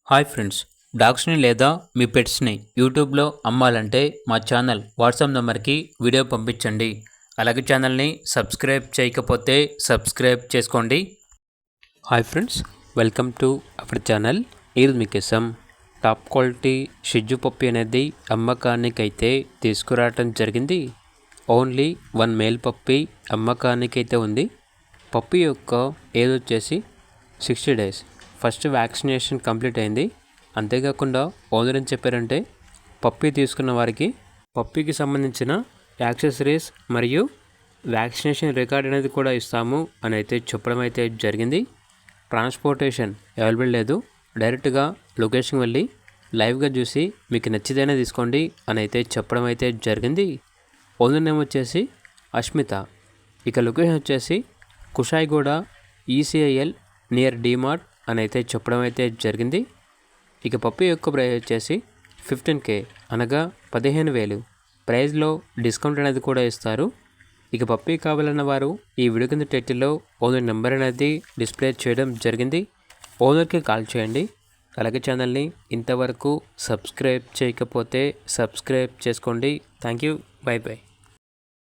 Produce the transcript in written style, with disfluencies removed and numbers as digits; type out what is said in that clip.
Hi friends, డాగ్స్ని లేదా మీ పెట్స్ని యూట్యూబ్లో అమ్మాలంటే మా ఛానల్ వాట్సాప్ నెంబర్కి వీడియో పంపించండి. అలాగే ఛానల్ని సబ్స్క్రైబ్ చేయకపోతే సబ్స్క్రైబ్ చేసుకోండి. Hi friends, welcome to our channel. ఈరోజు మీకోసం టాప్ క్వాలిటీ షిజ్జు పప్పి అనేది అమ్మకానికైతే తీసుకురావటం జరిగింది. ఓన్లీ 1 మేల్ పప్పి అమ్మకానికైతే ఉంది. పప్పి యొక్క ఏజ్ వచ్చేసి 60 days. ఫస్ట్ వ్యాక్సినేషన్ కంప్లీట్ అయింది. అంతేకాకుండా ఓనర్ ఏం చెప్పారంటే పప్పీ తీసుకున్న వారికి పప్పీకి సంబంధించిన యాక్సెసరీస్ మరియు వ్యాక్సినేషన్ రికార్డ్ అనేది కూడా ఇస్తాము అని అయితే చెప్పడం అయితే జరిగింది. ట్రాన్స్పోర్టేషన్ అవైలబుల్ లేదు. డైరెక్ట్గా లొకేషన్కి వెళ్ళి లైవ్గా చూసి మీకు నచ్చితేనే తీసుకోండి అని అయితే చెప్పడం అయితే జరిగింది. ఓనర్ నేమ్ వచ్చేసి అష్మిత. ఇక లొకేషన్ వచ్చేసి కుషాయిగూడ ఈసీఐఎల్ నియర్ డిమార్ట్ అని అయితే చెప్పడం అయితే జరిగింది. ఇక పప్పి యొక్క ప్రైస్ వచ్చేసి 15K అనగా 15,000. ప్రైస్లో డిస్కౌంట్ అనేది కూడా ఇస్తారు. ఇక పప్పి కావాలన్న వారు ఈ వీడియో కింద టైటిల్లో ఓనర్ నెంబర్ అనేది డిస్ప్లే చేయడం జరిగింది. ఓనర్కి కాల్ చేయండి. అలాగే ఛానల్ని ఇంతవరకు సబ్స్క్రైబ్ చేయకపోతే సబ్స్క్రైబ్ చేసుకోండి. Thank you. By by.